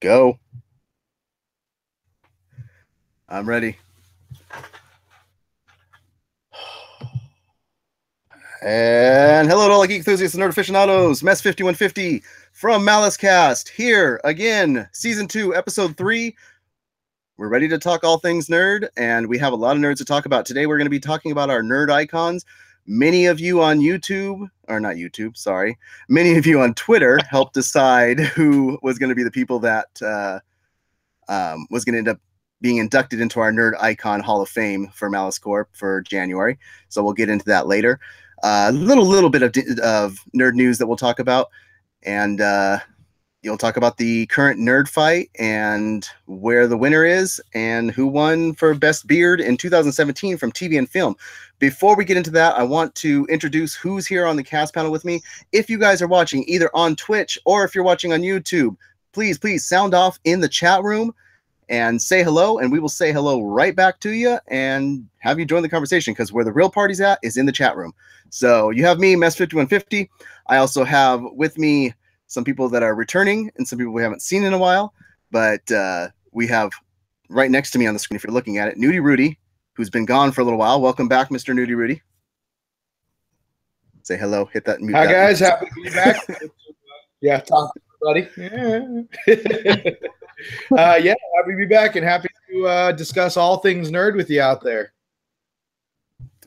Go. I'm ready. And hello to all the geek enthusiasts and nerd aficionados. Mess 5150 from MaliceCast here again, season 2, episode 3. We're ready to talk all things nerd, and we have a lot of nerds to talk about. Today we're going to be talking about our nerd icons. Many of you on YouTube, or not YouTube, sorry. Many of you on Twitter helped decide who was going to be the people that was going to end up being inducted into our Nerd Icon Hall of Fame for Malice Corp for January. So we'll get into that later. A little bit of nerd news that we'll talk about, and you'll talk about the current nerd fight and where the winner is and who won for Best Beard in 2017 from TV and Film. Before we get into that, I want to introduce who's here on the cast panel with me. If you guys are watching either on Twitch or if you're watching on YouTube, please sound off in the chat room and say hello, and we will say hello right back to you and have you join the conversation, because where the real party's at is in the chat room. So you have me, Mess5150. I also have with me some people that are returning and some people we haven't seen in a while, but we have right next to me on the screen, if you're looking at it, Nudie Rudy, who's been gone for a little while. Welcome back, Mr. Nudie Rudy. Say hello, hit that mute. Hi, guys. Happy to be back. Yeah, talk to everybody. Yeah, happy to be back and happy to discuss all things nerd with you out there.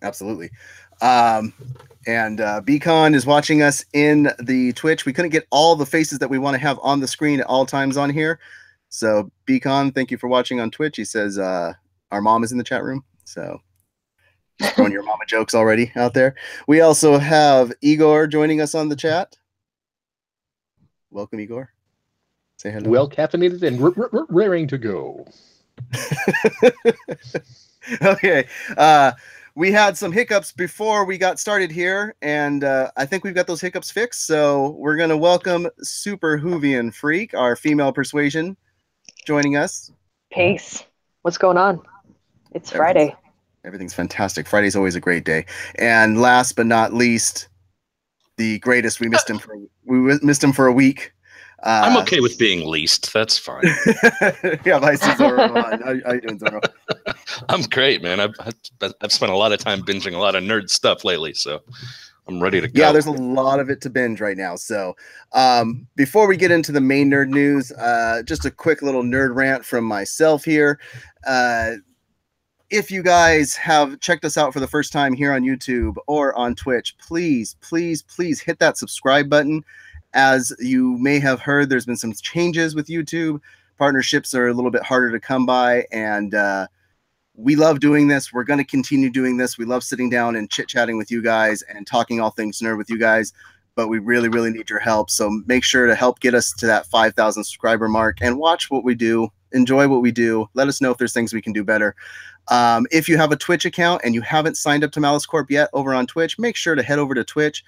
Absolutely. And Beacon is watching us in the Twitch. We couldn't get all the faces that we want to have on the screen at all times on here. So Beacon, thank you for watching on Twitch. He says our mom is in the chat room. So just throwing your mama jokes already out there. We also have Igor joining us on the chat. Welcome, Igor. Say hello. Well caffeinated and raring to go. Okay. We had some hiccups before we got started here, and I think we've got those hiccups fixed. So we're going to welcome Super Hoovian Freak, our female persuasion, joining us. Peace. What's going on? It's Friday. Everything's fantastic. Friday's always a great day. And last but not least, the greatest. We missed him for a week. I'm okay with being least. That's fine. Yeah, Vice Zoro. How you doing, Zoro? I'm great, man. I've spent a lot of time binging a lot of nerd stuff lately, so I'm ready to go. Yeah, there's a lot of it to binge right now. So before we get into the main nerd news, just a quick little nerd rant from myself here. If you guys have checked us out for the first time here on YouTube or on Twitch, please hit that subscribe button. As you may have heard, there's been some changes with YouTube. Partnerships are a little bit harder to come by, and we love doing this. We're going to continue doing this. We love sitting down and chit-chatting with you guys and talking all things nerd with you guys, but we really need your help. So make sure to help get us to that 5,000 subscriber mark and watch what we do. Enjoy what we do. Let us know if there's things we can do better. If you have a Twitch account and you haven't signed up to Malice Corp yet over on Twitch, make sure to head over to Twitch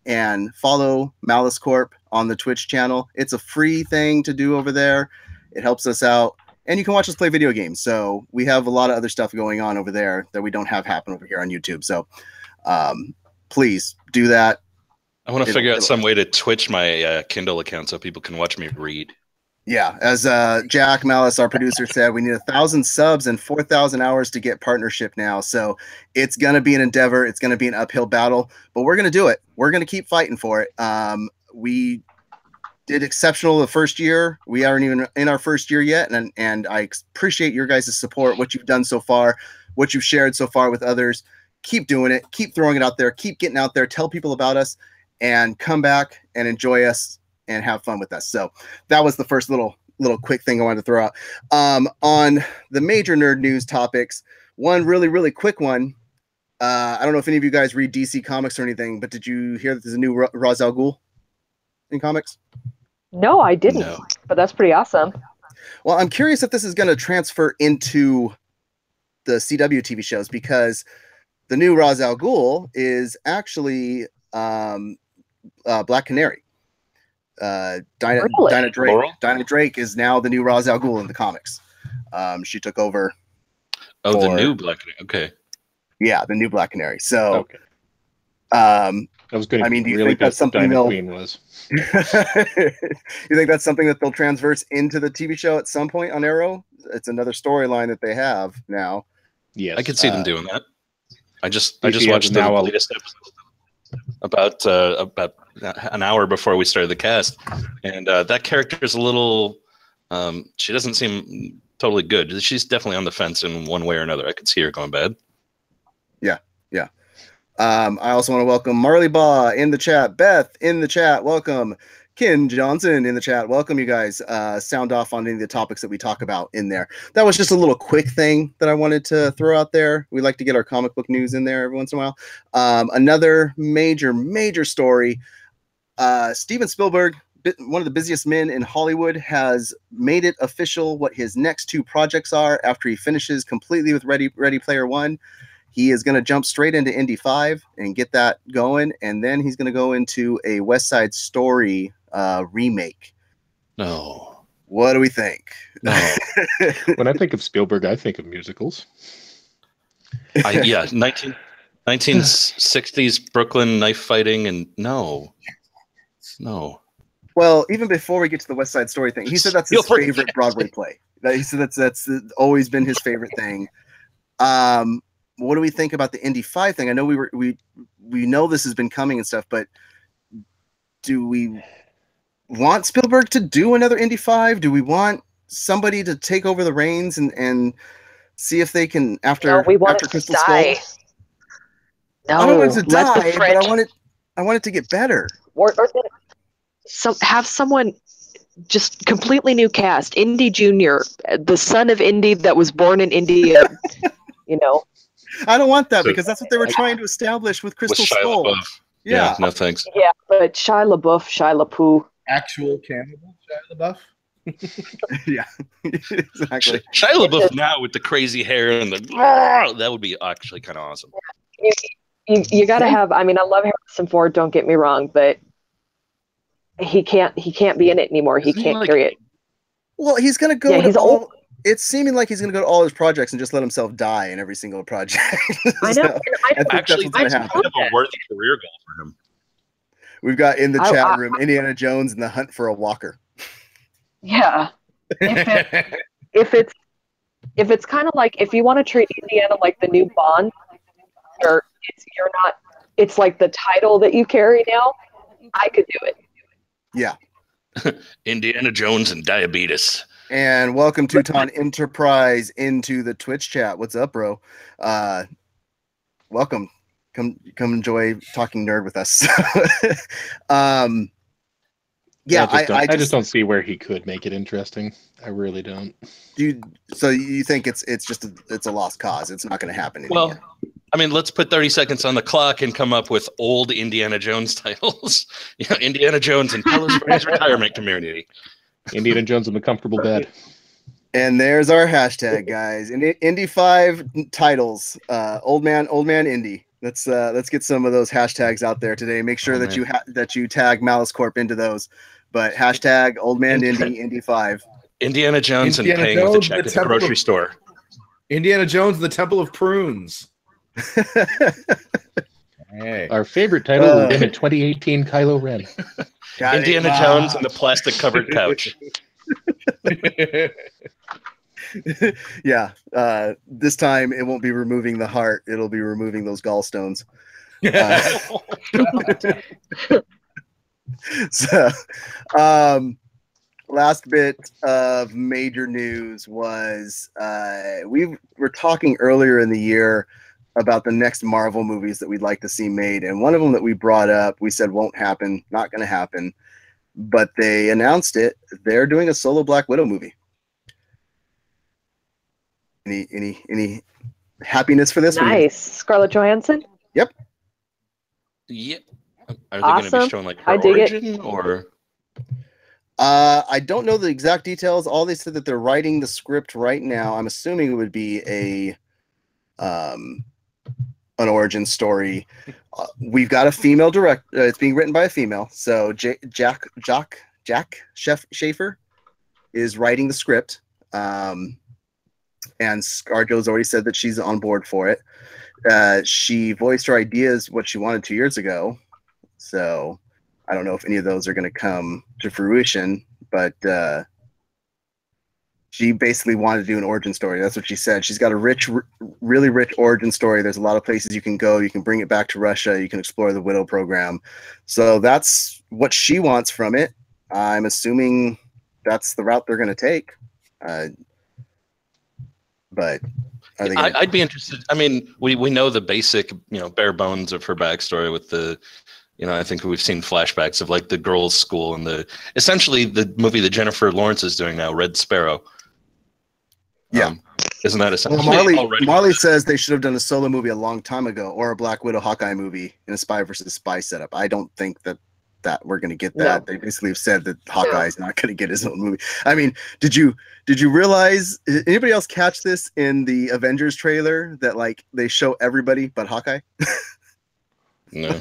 and follow Malice Corp on the Twitch channel. It's a free thing to do over there. It helps us out. And you can watch us play video games. So we have a lot of other stuff going on over there that we don't have happen over here on YouTube. So please do that. I want to figure out some way to Twitch my Kindle account so people can watch me read. Yeah, as Jack Malice, our producer, said, we need 1,000 subs and 4,000 hours to get partnership now. So it's going to be an endeavor. It's going to be an uphill battle, but we're going to do it. We're going to keep fighting for it. We did exceptional the first year. We aren't even in our first year yet, and I appreciate your guys' support, what you've done so far, what you've shared so far with others. Keep doing it. Keep throwing it out there. Keep getting out there. Tell people about us, and come back and enjoy us and have fun with us. So that was the first little quick thing I wanted to throw out. On the major nerd news topics, one really quick one. I don't know if any of you guys read DC Comics or anything, but did you hear that there's a new Ra's al Ghul in comics? No, I didn't. No. But that's pretty awesome. Well, I'm curious if this is going to transfer into the CW TV shows, because the new Ra's al Ghul is actually Black Canary. Dinah Drake is now the new Ra's al Ghul in the comics. She took over. Oh, the new Black Canary. Okay. Yeah, the new Black Canary. So, okay. I was going to I mean, do you really think that's guess what something Diamond they'll? Queen was. You think that's something that they'll transverse into the TV show at some point on Arrow? It's another storyline that they have now. Yes. I could see them doing that. I just DC watched has the now a- latest episode about an hour before we started the cast, and that character is a little. She doesn't seem totally good. She's definitely on the fence in one way or another. I could see her going bad. Yeah. I also want to welcome Marley Baugh in the chat, Beth in the chat, welcome. Ken Johnson in the chat, welcome you guys. Sound off on any of the topics that we talk about in there. That was just a little quick thing that I wanted to throw out there. We like to get our comic book news in there every once in a while. Another major story. Steven Spielberg, one of the busiest men in Hollywood, has made it official what his next 2 projects are after he finishes completely with Ready Player One. He is going to jump straight into Indy 5 and get that going, and then he's going to go into a West Side Story remake. No. What do we think? No. When I think of Spielberg, I think of musicals. 1960s Brooklyn knife fighting, and no. Well, even before we get to the West Side Story thing, he said that's his favorite Broadway play. He said that's always been his favorite thing. What do we think about the Indy 5 thing? I know we know this has been coming and stuff, but do we want Spielberg to do another Indy 5? Do we want somebody to take over the reins and see if they can after Crystal Skull? No, I don't want it to let die, but I want it to get better. Or have someone just completely new cast. Indy Jr., the son of Indy that was born in India, you know. I don't want that because that's what they were trying to establish with Crystal Skull. Yeah, no thanks. Yeah, but Shia LaBeouf. Actual cannibal Shia LaBeouf. Yeah, exactly. Shia LaBeouf now with the crazy hair and that would be actually kind of awesome. You got to have. I mean, I love Harrison Ford. Don't get me wrong, but he can't be in it anymore. He can't carry it. Well, he's gonna go. He's old. It's seeming like he's going to go to all his projects and just let himself die in every single project. I know. I think actually, that's what's going to happen. A worthy career goal for him. We've got in the chat room Indiana Jones and the Hunt for a Walker. Yeah. If it's kind of like if you want to treat Indiana like the new Bond, it's like the title that you carry now. I could do it. Yeah. Indiana Jones and diabetes. And welcome Teuton Enterprise into the Twitch chat. What's up, bro? Welcome. Come enjoy talking nerd with us. I just don't see where he could make it interesting. I really don't. So you think it's a lost cause? It's not going to happen. Well, I mean, let's put 30 seconds on the clock and come up with old Indiana Jones titles. Indiana Jones and Tell Us for his retirement community. Indiana Jones in the comfortable bed. And there's our hashtag, guys. Indy 5 titles. Old man Indy. Let's get some of those hashtags out there today. Make sure that you tag Malice Corp into those. But hashtag Old Man Indy 5. Indiana Jones and paying with a check at the grocery store. Indiana Jones and the Temple of Prunes. Hey. Our favorite title would have been in 2018 Kylo Ren. Indiana Jones and the plastic covered couch. Yeah. This time it won't be removing the heart. It'll be removing those gallstones. So, last bit of major news was we were talking earlier in the year about the next Marvel movies that we'd like to see made. And one of them that we brought up, we said won't happen, not going to happen. But they announced it. They're doing a solo Black Widow movie. Any happiness for this one? Nice. Scarlett Johansson? Yep. Yep. Are they going to be showing like her origin or? I don't know the exact details. All they said that they're writing the script right now. I'm assuming it would be an origin story. We've got a female director. It's being written by a female. So Jack Schaefer is writing the script. And ScarJo's already said that she's on board for it. She voiced her ideas, what she wanted 2 years ago. So I don't know if any of those are going to come to fruition, but she basically wanted to do an origin story. That's what she said. She's got a really rich origin story. There's a lot of places you can go. You can bring it back to Russia. You can explore the Widow program. So that's what she wants from it. I'm assuming that's the route they're going to take. But are they I'd be interested. I mean, we know the basic, bare bones of her backstory with the, I think we've seen flashbacks of like the girls' school and essentially the movie that Jennifer Lawrence is doing now, Red Sparrow. Yeah. Isn't that essentially Marley says they should have done a solo movie a long time ago, or a Black Widow Hawkeye movie in a spy versus spy setup. I don't think that we're going to get that. No. They basically have said that Hawkeye is not going to get his own movie. I mean, did you realize, anybody else catch this in the Avengers trailer that like they show everybody but Hawkeye? No.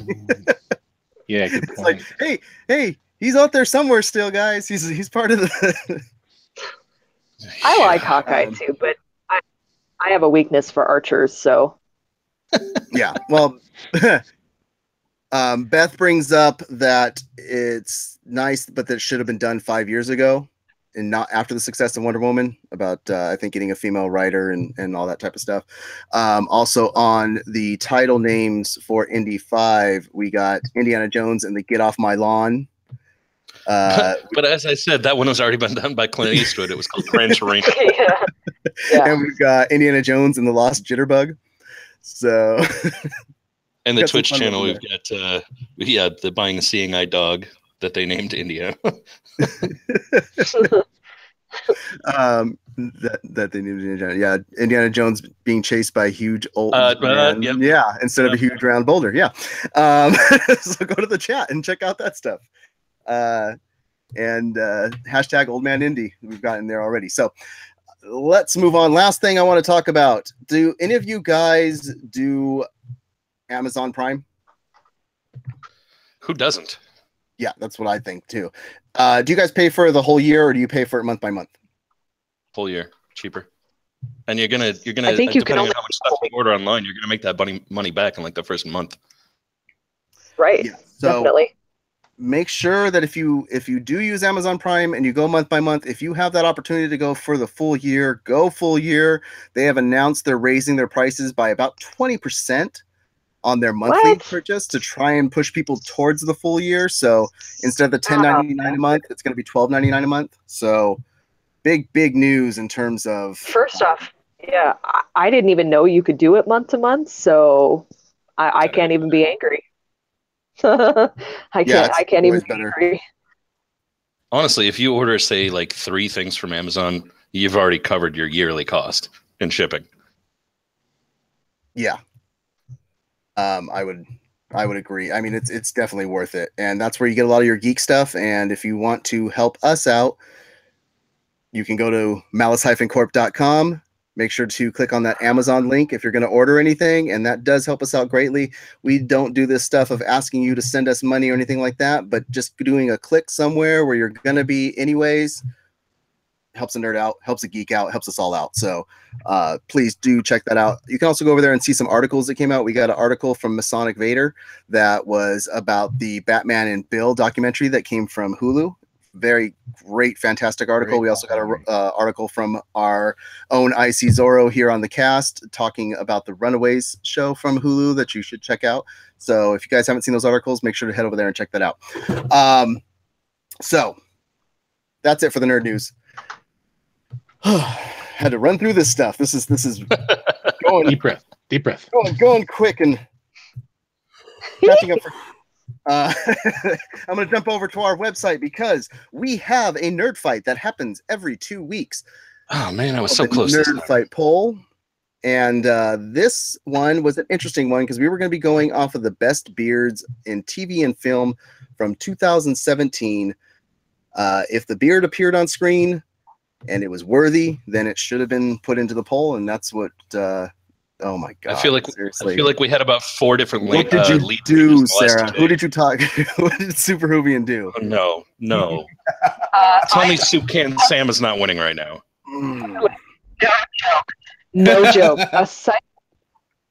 Yeah, good point. It's like, hey, he's out there somewhere still, guys. He's part of the I like Hawkeye too, but I have a weakness for archers, so. Yeah, well, Beth brings up that it's nice, but that should have been done 5 years ago, and not after the success of Wonder Woman. About I think getting a female writer and all that type of stuff. Also on the title names for Indy 5, we got Indiana Jones and the Get Off My Lawn. But as I said, that one has already been done by Clint Eastwood. It was called Gran Torino. Yeah. And we've got Indiana Jones and the Lost Jitterbug. So, and the Twitch channel, we've got the Buying a Seeing Eye Dog that they named Indiana. That they named Indiana. Yeah, Indiana Jones being chased by a huge old man. Yep. Yeah, instead of a huge round boulder. Yeah. So go to the chat and check out that stuff. And hashtag Old Man Indy we've got in there already. So let's move on. Last thing I want to talk about. Do any of you guys do Amazon Prime? Who doesn't? Yeah, that's what I think too. Do you guys pay for the whole year, or do you pay for it month by month? Whole year, cheaper. And you're gonna. I think you can depending on how much stuff you order online, you're gonna make that money back in like the first month. Right. Yeah, so definitely. Make sure that if you do use Amazon Prime and you go month by month, if you have that opportunity to go for the full year, go full year. They have announced they're raising their prices by about 20% on their monthly purchase to try and push people towards the full year. So instead of the $10.99 a month, it's going to be $12.99 a month. So big news in terms of. First off, yeah, I didn't even know you could do it month to month, so I can't even be angry. I can't even be angry. Honestly, if you order, say, like 3 things from Amazon, you've already covered your yearly cost in shipping. Yeah. I would agree. I mean, it's definitely worth it. And that's where you get a lot of your geek stuff. And if you want to help us out, you can go to malice-corp.com. Make sure to click on that Amazon link if you're going to order anything, and that does help us out greatly. We don't do this stuff of asking you to send us money or anything like that, but just doing a click somewhere where you're going to be anyways helps a nerd out, helps a geek out, helps us all out. So please do check that out. You can also go over there and see some articles that came out. We got an article from Masonic Vader that was about the Batman and Bill documentary that came from Hulu. Very great, fantastic article. We also got an article from our own IC Zorro here on the cast talking about the Runaways show from Hulu that you should check out. So if you guys haven't seen those articles, make sure to head over there and check that out. So that's it for the nerd news. Had to run through this stuff. This is going deep breath. Going quick and catching up for. I'm going to jump over to our website because we have a nerd fight that happens every 2 weeks. Oh man, I was so close. Nerd fight poll, and this one was an interesting one because we were going to be going off of the best beards in TV and film from 2017. If the beard appeared on screen and it was worthy, then it should have been put into the poll, and that's what. Oh my god! I feel like we had about 4 different. What did you do, Sarah? Who did you talk? What did Super Hoovian do? Oh, no. Tell me, Soup Can Sam is not winning right now. No joke. A site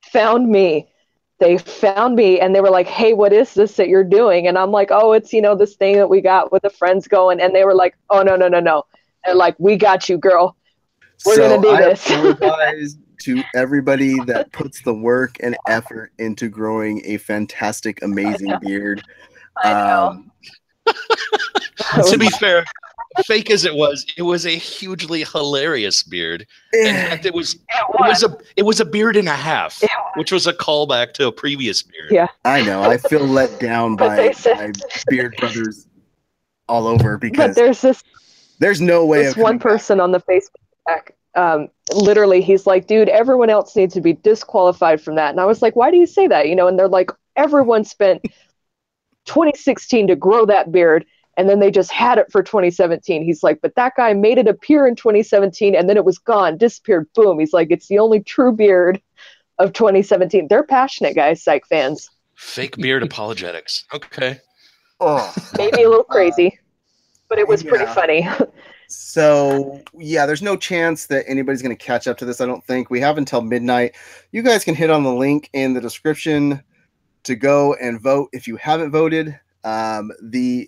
found me they found me and they were like, "Hey, what is this that you're doing?" And I'm like, "Oh, it's this thing that we got with the friends going." And they were like, "Oh, no, no, no, no." They're like, "We got you, girl. We're gonna do this." I apologize to everybody that puts the work and effort into growing a fantastic, amazing beard. I know. To be fair, fake as it was a hugely hilarious beard. In fact, it was a beard and a half, which was a callback to a previous beard. Yeah, I know. I feel let down by beard brothers all over because there's no way this one person on the Facebook deck, literally, he's like, "Dude, everyone else needs to be disqualified from that." And I was like, "Why do you say that?" And they're like, "Everyone spent 2016 to grow that beard, and then they just had it for 2017." He's like, "But that guy made it appear in 2017, and then it was gone, disappeared, boom." He's like, "It's the only true beard of 2017." They're passionate guys, Psych fans. Fake beard apologetics. Okay. Oh, maybe a little crazy, but it was pretty funny. So, yeah, there's no chance that anybody's going to catch up to this, I don't think. We have until midnight. You guys can hit on the link in the description to go and vote if you haven't voted. This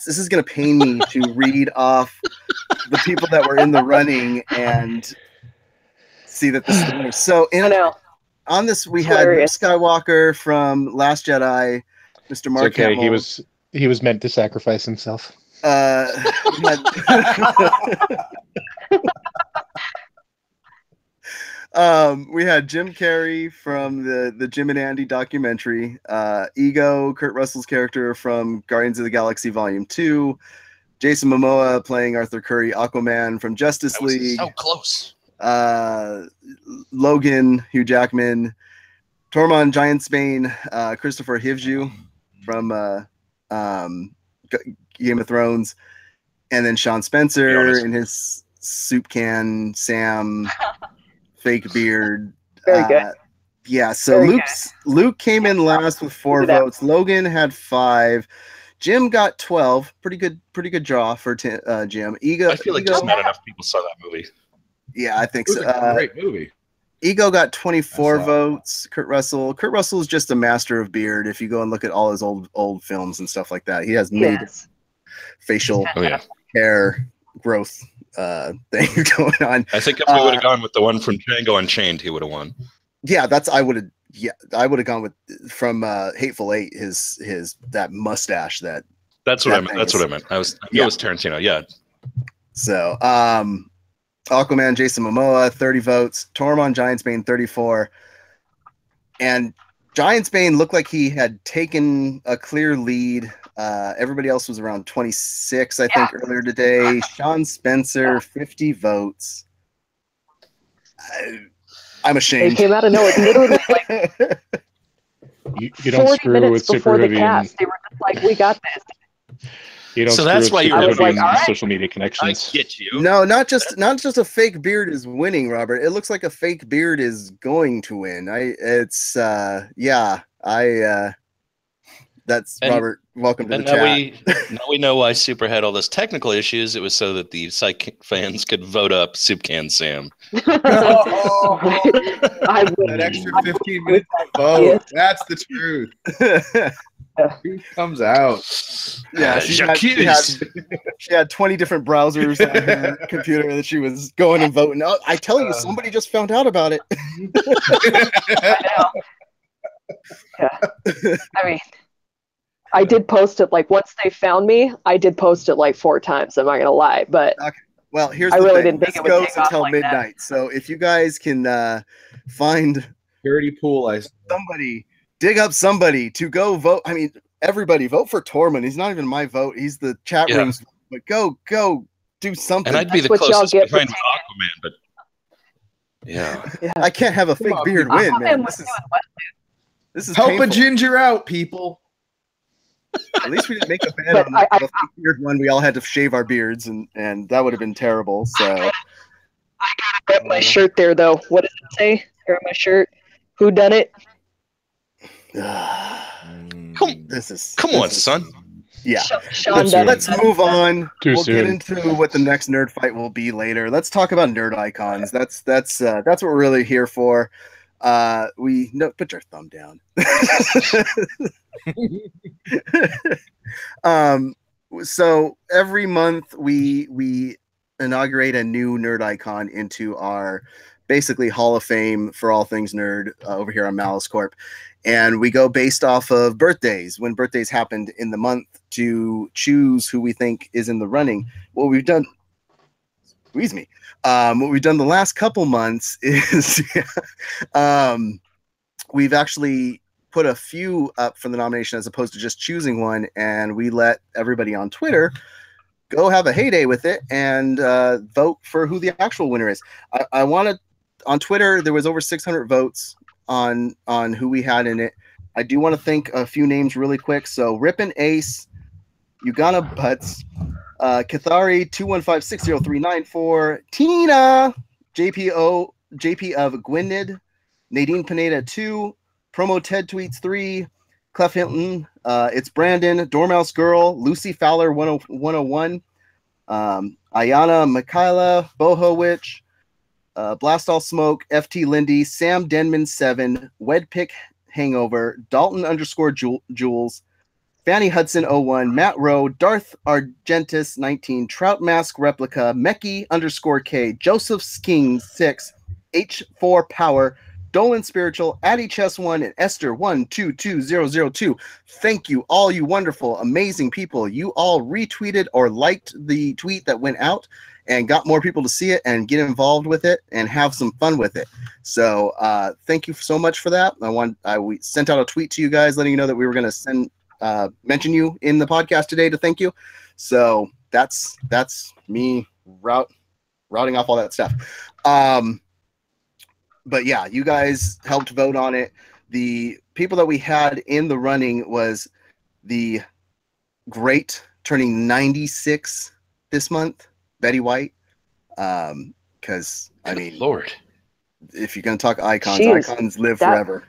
is going to pain me to read off the people that were in the running and see that this is the winner. So, on this, we had Luke Skywalker from Last Jedi, Mr. Mark Hamill. He was meant to sacrifice himself. We had Jim Carrey from the Jim and Andy documentary, Ego, Kurt Russell's character from Guardians of the Galaxy Volume 2, Jason Momoa playing Arthur Curry, Aquaman from Justice League. So close. Logan, Hugh Jackman, Tormund Giantsbane, Christopher Hivju from Game of Thrones, and then Sean Spencer in his soup can Sam fake beard. Very good. Yeah, so Luke came in last with 4 votes. Logan had 5. Jim got 12. Pretty good draw for Jim. Ego. I feel like just not enough people saw that movie. Yeah, I think so. It was a great movie. Ego got 24 votes. Kurt Russell is just a master of beard. If you go and look at all his old films and stuff like that, he has made facial hair growth thing going on. I think if we would have gone with the one from Django Unchained, he would have won. Yeah, I would have gone with from Hateful Eight. His that mustache. That's what I meant. It was Tarantino. Yeah. So Aquaman, Jason Momoa, 30 votes. Tormund Giantsbane, 34. And Giantsbane looked like he had taken a clear lead. Everybody else was around 26, I think, earlier today. Sean Spencer, 50 votes. I'm ashamed. They came out of nowhere. Literally, like, you don't 40 screw minutes with before the Supervivian. Cast, they were just like, "We got this." You don't So that's why you were like, all right. social media I connections. get you. No, not just a fake beard is winning, Robert. It looks like a fake beard is going to win. That's Robert. Welcome to the chat. Now we know why Super had all those technical issues. It was so that the Psych fans could vote up Soup Can Sam. That extra 15 minutes to vote. That's the truth. Truth comes out. Yeah, she had 20 different browsers on her computer that she was going and voting. Oh, I tell you, somebody just found out about it. I know. Yeah. I mean, I did post it like once they found me. I did post it like 4 times. I'm not gonna lie, but okay. Well, here's I the really thing. didn't think This it would goes take off until like midnight. So if you guys can find Dirty pool ice. somebody, dig up somebody to go vote. I mean, everybody vote for Tormund. He's not even my vote. He's the chat room's vote. But go do something. And I'd be the That's what y'all closest get behind for Aquaman, but yeah. I can't have a fake beard win, man. This is Help painful. a ginger out, people. At least we didn't make a bet on the fake beard one. We all had to shave our beards, and that would have been terrible. So I gotta rep my shirt there, though. What does it say? Here, my shirt. Who done it? Come on, son. Yeah. Sean done Let's it. move on. Too We'll soon. get into what the next nerd fight will be later. Let's talk about nerd icons. That's what we're really here for. we no put your thumb down. So every month we inaugurate a new nerd icon into our basically Hall of Fame for all things nerd over here on Malice Corp. And we go based off of birthdays, when birthdays happened in the month, to choose who we think is in the running. What we've done, squeeze me. What we've done the last couple months is we've actually put a few up for the nomination as opposed to just choosing one, and we let everybody on Twitter go have a heyday with it and vote for who the actual winner is. I want to, on Twitter, there was over 600 votes on who we had in it. I do want to thank a few names really quick. So Rippin' Ace, Ugana Butts, Kathari 215-60394, Tina, JP of Gwynedd, Nadine Pineda 2, Promo Ted Tweets 3, Clef Hinton, it's Brandon, Dormouse Girl, Lucy Fowler 101, Ayana Michaela, Boho Witch, Blast All Smoke, FT Lindy, Sam Denman 7, Wedpick Hangover, Dalton _ Jules, Fanny Hudson 01, Matt Rowe, Darth Argentis 19, Trout Mask Replica, Meki _K, Joseph King 6, H4 Power, Dolan Spiritual, Addie Chess 1, and Esther 122002. Thank you, all you wonderful, amazing people. You all retweeted or liked the tweet that went out and got more people to see it and get involved with it and have some fun with it. So thank you so much for that. We sent out a tweet to you guys letting you know that we were going to mention you in the podcast today to thank you. So that's me routing off all that stuff. But yeah, you guys helped vote on it. The people that we had in the running was the great, turning 96 this month, Betty White. Because I mean, Lord, if you're gonna talk icons, icons live forever.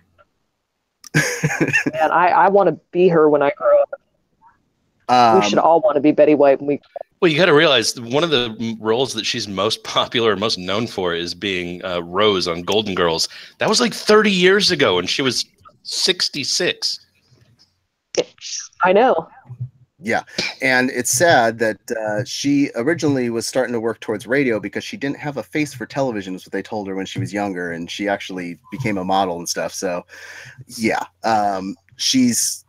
Man, I want to be her when I grow up. We should all want to be Betty White when we. Well, you got to realize one of the roles that she's most popular or most known for is being Rose on Golden Girls. That was like 30 years ago, and she was 66. I know. Yeah, and it's sad that she originally was starting to work towards radio because she didn't have a face for television, is what they told her when she was younger, and she actually became a model and stuff. So, yeah, she's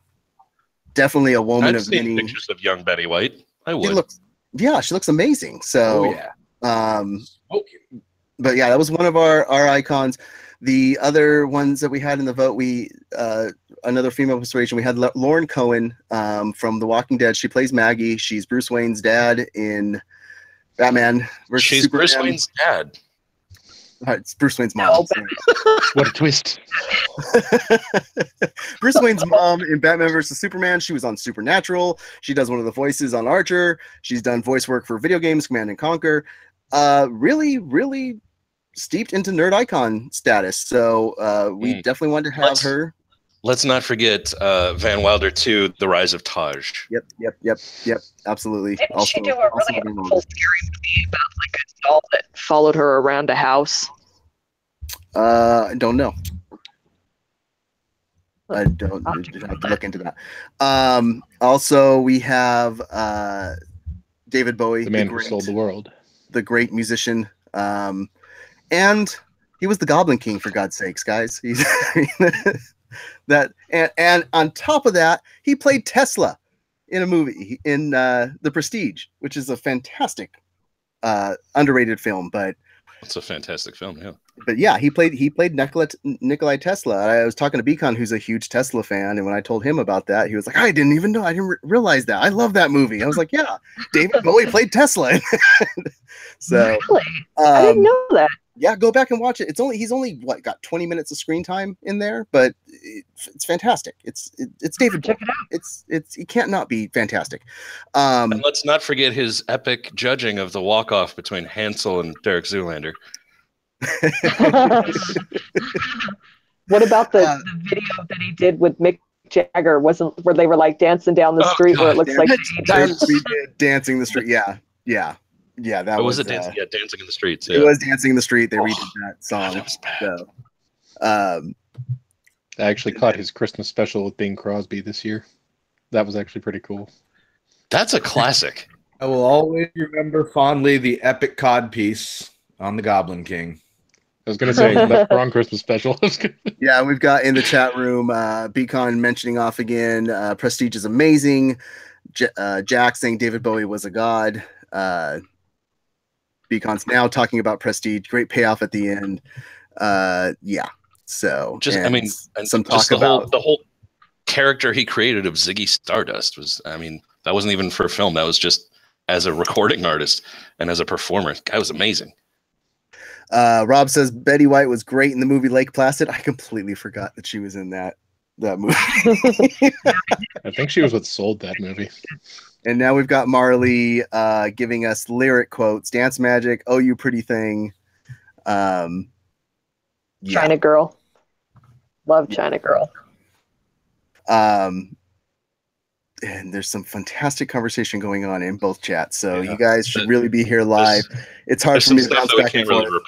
definitely a woman I've of seen many pictures of young Betty White. I would. She looks amazing. So, but yeah, that was one of our icons. The other ones that we had in the vote, another female persuasion, we had Lauren Cohen from The Walking Dead. She plays Maggie. She's Bruce Wayne's dad in Batman versus She's Superman. Bruce Wayne's dad. It's Bruce Wayne's mom. What a twist. Bruce Wayne's mom in Batman versus Superman. She was on Supernatural. She does one of the voices on Archer. She's done voice work for video games, Command and Conquer. Really, really steeped into nerd icon status. So we definitely wanted to have her. Let's not forget Van Wilder 2, The Rise of Taj. Yep. Absolutely. Didn't she do a really awful scary movie about like a doll that followed her around a house? I don't know. I don't have to look into that. Also, we have David Bowie, the man who sold the world, the great musician, and he was the Goblin King, for God's sakes, guys. He's that, and on top of that, he played Tesla in a movie in The Prestige, which is a fantastic, underrated film. But it's a fantastic film, yeah. But yeah, he played Nikolai Tesla. I was talking to Beacon, who's a huge Tesla fan, and when I told him about that, he was like, "I didn't even know. I didn't realize that. I love that movie." I was like, "Yeah, David Bowie played Tesla." So really? I didn't know that. Yeah, go back and watch it. He's only got 20 minutes of screen time in there, but it's fantastic. It's David Bowie. Check it out. It can't not be fantastic. And let's not forget his epic judging of the walk-off between Hansel and Derek Zoolander. What about the video that he did with Mick Jagger? Wasn't where they were like dancing down the street where it looks like dancing the street? Yeah. That was it. Dancing in the Streets. Yeah. It was Dancing in the Street. They redid that song. That was bad. Um, I actually caught his Christmas special with Bing Crosby this year. That was actually pretty cool. That's a classic. I will always remember fondly the epic cod piece on the Goblin King. I was going to say, that wrong Christmas special. yeah, we've got in the chat room Beacon mentioning off again. Prestige is amazing. Jack saying David Bowie was a god. Beacon's now talking about Prestige. Great payoff at the end. Yeah. So just, I mean, some talk about the whole character he created of Ziggy Stardust was, I mean, that wasn't even for film. That was just as a recording artist and as a performer. The guy was amazing. Rob says Betty White was great in the movie Lake Placid. I completely forgot that she was in that movie. I think she was what sold that movie. And now we've got Marley giving us lyric quotes: "Dance Magic," "Oh You Pretty Thing." Yeah. China Girl. Love China Girl. And there's some fantastic conversation going on in both chats, so you guys should really be here live. It's hard for me to bounce back and forth. Really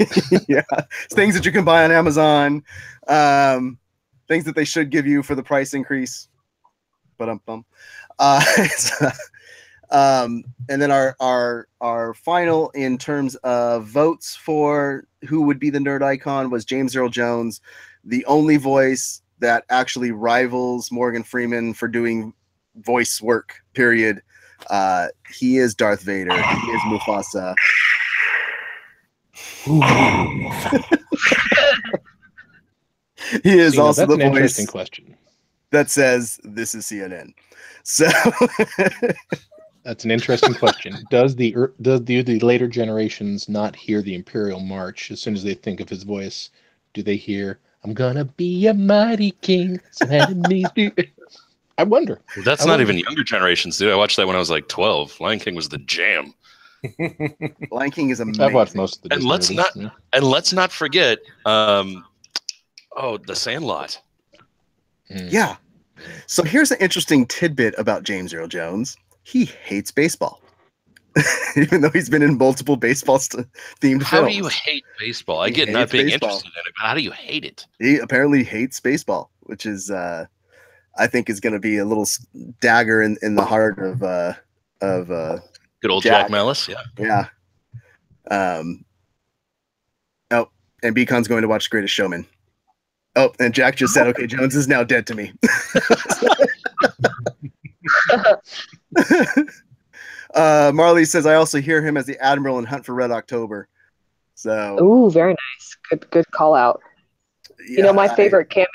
repeat. Yeah, things that you can buy on Amazon, things that they should give you for the price increase. And then our final in terms of votes for who would be the nerd icon was James Earl Jones, the only voice that actually rivals Morgan Freeman for doing voice work, period. He is Darth Vader. He is Mufasa. He is also the voice interesting question that says, "This is CNN." So that's an interesting question. Does the later generations not hear the Imperial March as soon as they think of his voice? Do they hear, "I'm gonna be a mighty king"? So enemies do. I wonder. Well, that's not even younger generations, dude. I watched that when I was like 12. Lion King was the jam. Lion King is amazing. I've watched most of the. And let's not forget, The Sandlot. Yeah. So here's an interesting tidbit about James Earl Jones. He hates baseball. Even though he's been in multiple baseball themed films. How do you hate baseball? I get not being interested in it, but how do you hate it? He apparently hates baseball, which is, I think, is going to be a little dagger in the heart of good old Jack Malice. Yeah. Oh, and Beacon's going to watch Greatest Showman. Oh, and Jack just said, "Okay, Jones is now dead to me." Marley says, "I also hear him as the Admiral in Hunt for Red October." So, ooh, very nice. Good call out. Yeah, my favorite cameo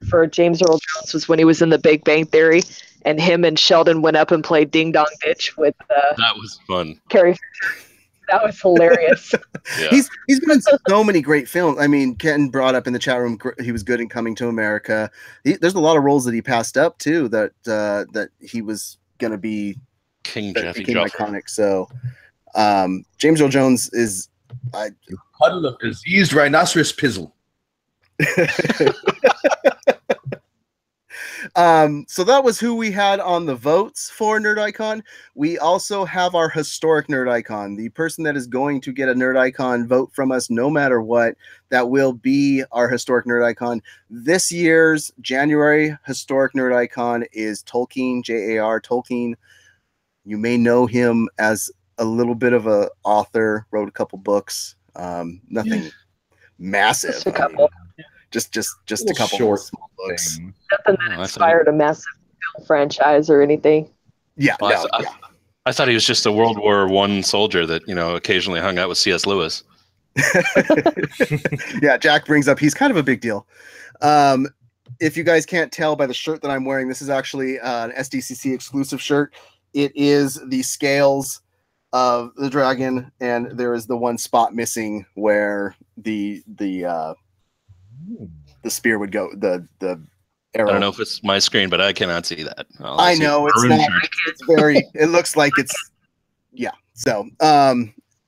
for James Earl Jones was when he was in The Big Bang Theory, and him and Sheldon went up and played Ding Dong Ditch with. That was fun. Carrie Fisher. That was hilarious. Yeah. He's been in so many great films. I mean, Ken brought up in the chat room he was good in Coming to America. There's a lot of roles that he passed up too that he was going to be King Jeffy became iconic. So James Earl Jones is Puddle of diseased rhinoceros pizzle. So that was who we had on the votes for Nerd Icon. We also have our historic Nerd Icon, the person that is going to get a Nerd Icon vote from us no matter what. That will be our historic Nerd Icon. This year's January historic Nerd Icon is Tolkien, J.A.R. Tolkien. You may know him as a little bit of an author, wrote a couple books. Nothing massive. Just a couple. Just a couple short small books. Nothing that inspired a massive film franchise or anything. Yeah, I thought he was just a World War I soldier that occasionally hung out with C.S. Lewis. Yeah, Jack brings up he's kind of a big deal. If you guys can't tell by the shirt that I'm wearing, this is actually an SDCC exclusive shirt. It is the scales of the dragon, and there is the one spot missing where the spear would go. The arrow. I don't know if it's my screen, but I cannot see that. I know it's not. It's very. It looks like it's. Yeah. So,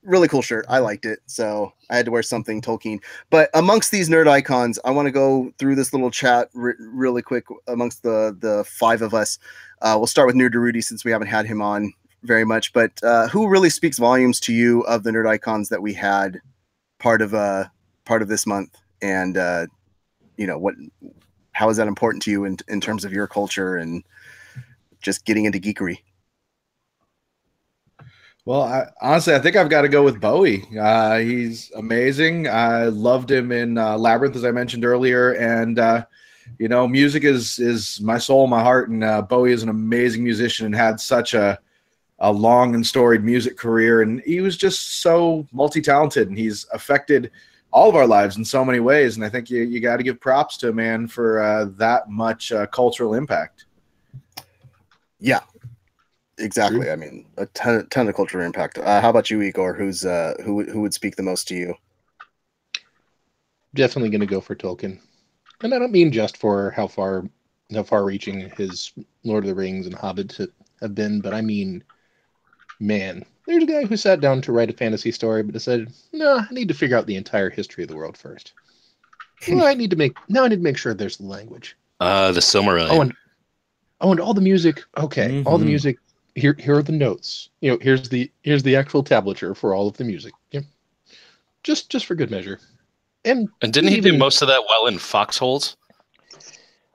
really cool shirt. I liked it, so I had to wear something Tolkien. But amongst these nerd icons, I want to go through this little chat really quick amongst the five of us. We'll start with Nerd Rudy since we haven't had him on very much. But who really speaks volumes to you of the nerd icons that we had part of this month? and how is that important to you in terms of your culture and just getting into geekery? Well, honestly, I think I've got to go with Bowie. He's amazing. I loved him in Labyrinth, as I mentioned earlier, and music is my soul, my heart, and Bowie is an amazing musician and had such a long and storied music career, and he was just so multi-talented, and he's affected all of our lives in so many ways, and I think you got to give props to a man for that much cultural impact. Yeah, exactly. True. I mean, a ton of cultural impact. How about you, Igor? Who would speak the most to you? Definitely going to go for Tolkien, and I don't mean just for how far-reaching his Lord of the Rings and Hobbit have been, but I mean, man, there's a guy who sat down to write a fantasy story, but decided, no, I need to figure out the entire history of the world first. Well, I need to make sure there's language. The Silmarillion. And all the music. Okay, all the music. Here are the notes. Here's the actual tablature for all of the music. Yeah, just for good measure. And didn't he do most of that well in Foxholes?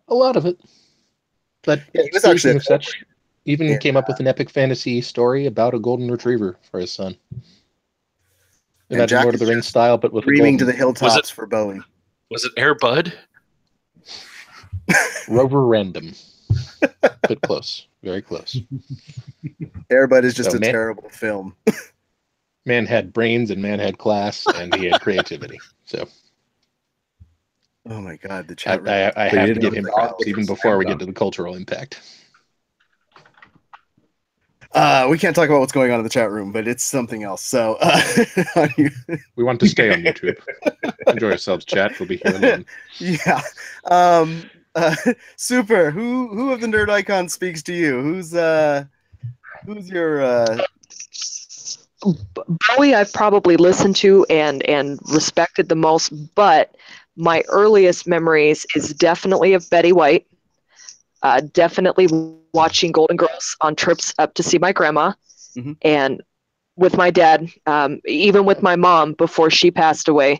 A lot of it. But he was actually even came up with an epic fantasy story about a golden retriever for his son. Imagine Lord of the Rings style, but with screaming to the hilltops for Bowie. Was it Air Bud? Rover Random. But close. Very close. Air Bud is just a terrible film. Man had brains and man had class, and he had creativity. So, oh my God, the chat. I have to give him props even before we get to the cultural impact. We can't talk about what's going on in the chat room, but it's something else. So we want to stay on YouTube. Enjoy yourselves, chat. We'll be here alone. Yeah. Super. Who of the nerd icons speaks to you? Who's your Bowie I've probably listened to and respected the most, but my earliest memories is definitely of Betty White. Definitely watching Golden Girls on trips up to see my grandma, and with my dad, even with my mom before she passed away.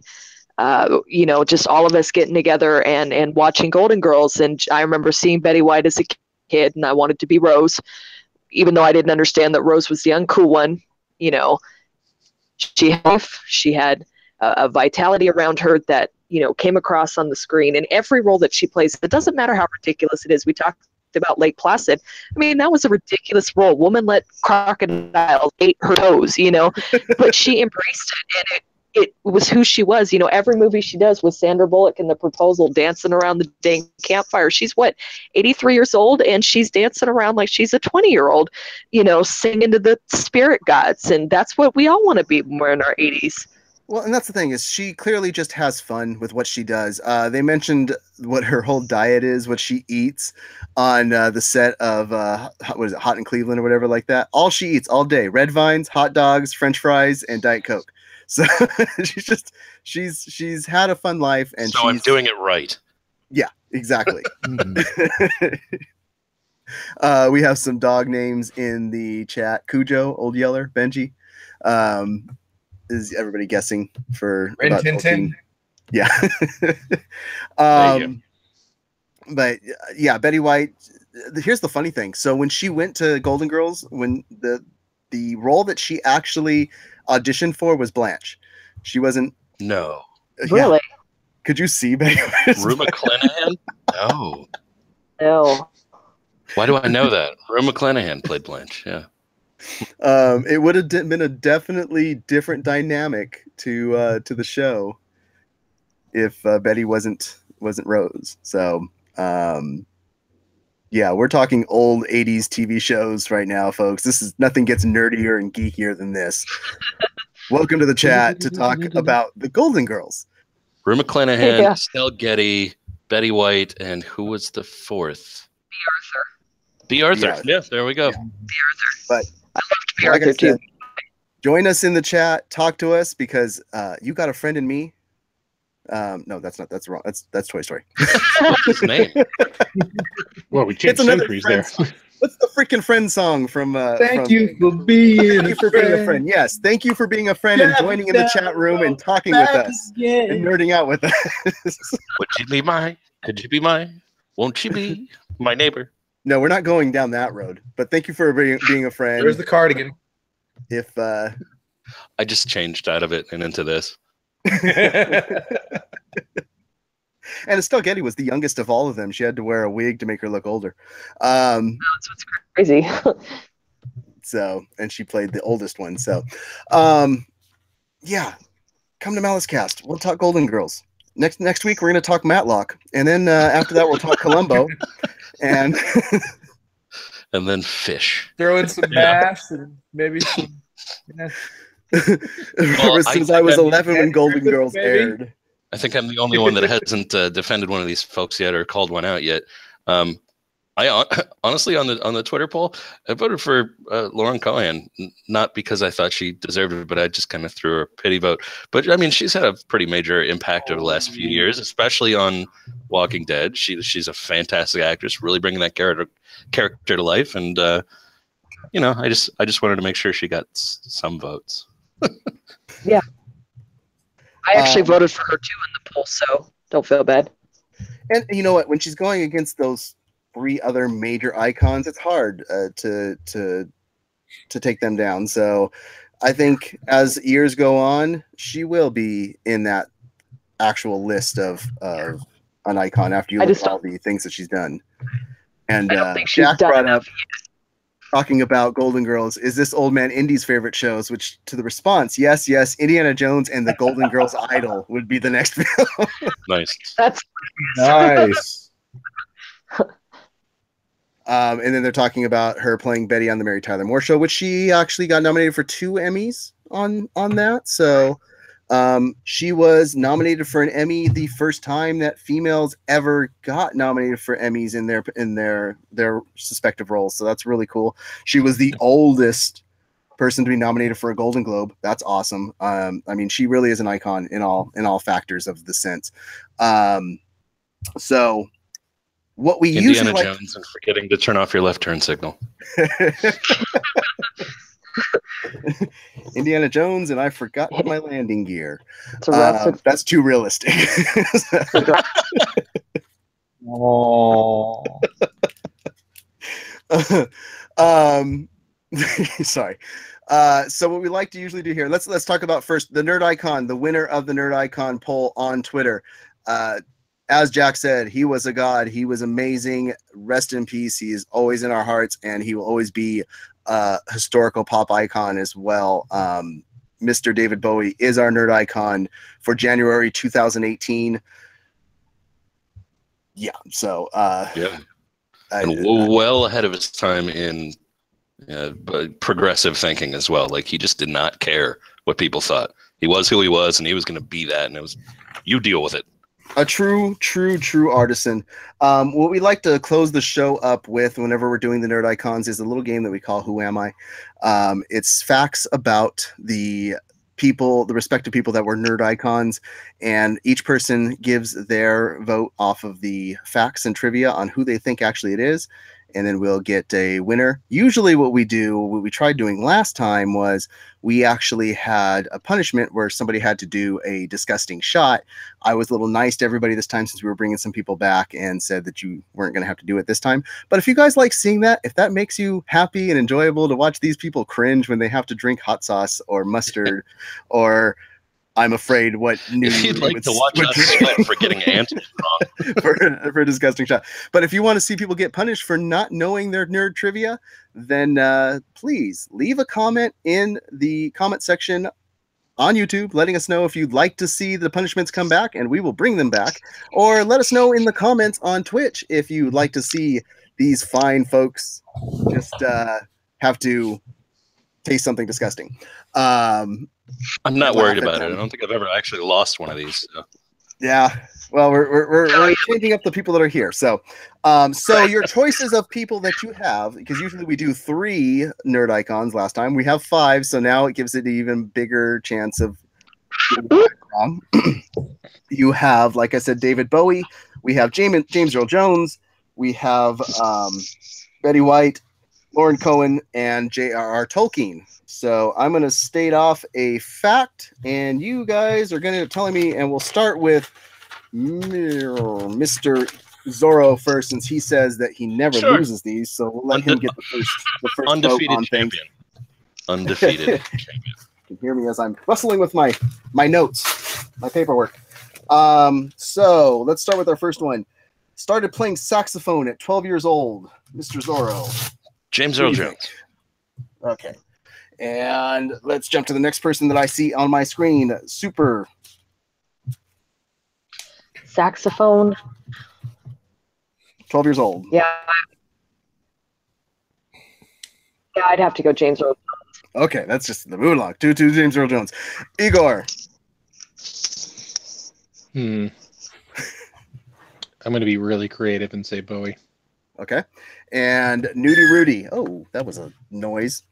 Just all of us getting together and watching Golden Girls. And I remember seeing Betty White as a kid, and I wanted to be Rose, even though I didn't understand that Rose was the uncool one. She had a vitality around her that came across on the screen. And every role that she plays, it doesn't matter how ridiculous it is. We talked about Lake Placid. I mean, that was a ridiculous role. Woman let crocodiles ate her toes, but she embraced it, and it was who she was. Every movie she does with Sandra Bullock in The Proposal, dancing around the dang campfire. She's 83 years old, and she's dancing around like she's a 20-year-old, singing to the spirit gods. And that's what we all want to be when we're in our 80s. Well, and that's the thing, is she clearly just has fun with what she does. They mentioned what her whole diet is, what she eats on the set of what is it, Hot in Cleveland or whatever like that. All she eats all day: red vines, hot dogs, French fries, and Diet Coke. So she's had a fun life, and so I'm doing it right. Yeah, exactly. We have some dog names in the chat: Cujo, Old Yeller, Benji. Is everybody guessing for Rin Tin Tin? Yeah. But yeah, Betty White. Here's the funny thing. So when she went to Golden Girls, when the role that she actually auditioned for was Blanche. She wasn't. No. Really? Yeah. Could you see Betty White? Rue McClanahan? No. No. Why do I know that? Rue McClanahan played Blanche. Yeah. It would have been a definitely different dynamic to the show if Betty wasn't Rose. So yeah, we're talking old 80s TV shows right now, folks. This is nothing gets nerdier and geekier than this. Welcome to the chat to talk about the Golden Girls. Rue McClanahan, Estelle Getty, Betty White, and who was the fourth? B. Arthur. Yeah, there we go. Yeah. B. Arthur. But I loved B. Arthur too. Join us in the chat. Talk to us, because you got a friend in me. No, that's wrong. That's Toy Story. What's his name? Well, we changed centuries there. What's the freaking friend song from? Thank you for being Thank you for being a friend. Yes, thank you for being a friend and joining in the chat room and talking with us and nerding out with us. Would you be mine? Could you be mine? Won't you be my neighbor? No, we're not going down that road. But thank you for being a friend. There's the cardigan. If I just changed out of it and into this. And Estelle Getty was the youngest of all of them. She had to wear a wig to make her look older. That's what's crazy. So, and she played the oldest one. So, yeah, come to MaliceCast. We'll talk Golden Girls. Next week we're going to talk Matlock, and then after that we'll talk Columbo, and and then fish. Throw in some mash and maybe some. Yeah. Ever since I was 11 when Golden Girls aired. I think I'm the only one that hasn't defended one of these folks yet or called one out yet. I honestly, on the Twitter poll, I voted for Lauren Cohan, not because I thought she deserved it, but I just kind of threw her a pity vote. But I mean, she's had a pretty major impact over the last few years, especially on Walking Dead. She's a fantastic actress, really bringing that character to life. And you know, I just wanted to make sure she got some votes. Yeah, I actually voted for her too in the poll, so don't feel bad. And you know what? When she's going against those 3 other major icons, it's hard to take them down. So I think as years go on, she will be in that actual list of an icon after you look at all the things that she's done. And I don't think she's Jack done brought enough up talking about Golden Girls. Is this old man Indy's favorite shows? Which to the response, yes, Indiana Jones and the Golden Girls Idol would be the next film. Nice. That's Nice. And then they're talking about her playing Betty on the Mary Tyler Moore Show, which she actually got nominated for 2 Emmys on that. So she was nominated for an Emmy the first time that females ever got nominated for Emmys in their respective roles. So that's really cool. She was the oldest person to be nominated for a Golden Globe. That's awesome. I mean, she really is an icon in all factors of the sense. So what we Indiana usually Jones and forgetting to turn off your left turn signal. Indiana Jones and I forgot my landing gear. that's too realistic. Oh. Sorry. So what we like to usually do here, let's talk about first the Nerd Icon, the winner of the Nerd Icon poll on Twitter. As Jack said, he was a god. He was amazing. Rest in peace. He is always in our hearts, and he will always be a historical pop icon as well. Mr. David Bowie is our Nerd Icon for January 2018. Yeah. So yeah, and well ahead of his time in progressive thinking as well. Like, he just did not care what people thought. He was who he was, and he was going to be that. And it was, you deal with it. A true artisan. What we like to close the show up with whenever we're doing the Nerd Icons is a little game that we call Who Am I? It's facts about the respective people that were nerd icons, and each person gives their vote off of the facts and trivia on who they think actually it is, and then we'll get a winner. Usually what we tried doing last time was we actually had a punishment where somebody had to do a disgusting shot. I was a little nice to everybody this time since we were bringing some people back and said that you weren't going to have to do it this time. But if you guys like seeing that, if that makes you happy and enjoyable to watch these people cringe when they have to drink hot sauce or mustard or I'm afraid what new you'd like to watch us sweat for getting answers wrong for a disgusting shot. But if you want to see people get punished for not knowing their nerd trivia, then please leave a comment in the comment section on YouTube, letting us know if you'd like to see the punishments come back, and we will bring them back. Or let us know in the comments on Twitch if you'd like to see these fine folks just have to taste something disgusting. I'm not worried about it. I don't think I've ever actually lost one of these. So. Yeah. Well, we're changing up the people that are here. So, your choices of people that you have, because usually we do 3 nerd icons last time. We have 5, so now it gives it an even bigger chance of wrong. You have, like I said, David Bowie. We have James Earl Jones. We have Betty White, Lauren Cohen, and J.R.R. Tolkien. So I'm going to state off a fact, and you guys are going to tell me, and we'll start with Mr. Zorro first, since he says that he never loses these. So we'll let him get the first undefeated vote on champion. things. Undefeated champion. You can hear me as I'm rustling with my notes, my paperwork. So let's start with our first one. Started playing saxophone at 12 years old, Mr. Zorro. James Earl Jones. Okay. And let's jump to the next person that I see on my screen. Super. Saxophone. 12 years old. Yeah. Yeah, I'd have to go James Earl. Okay, that's just the mood lock. 2-2 James Earl Jones. Igor. I'm going to be really creative and say Bowie. Okay. And Nudie Rudy. Oh, that was a noise.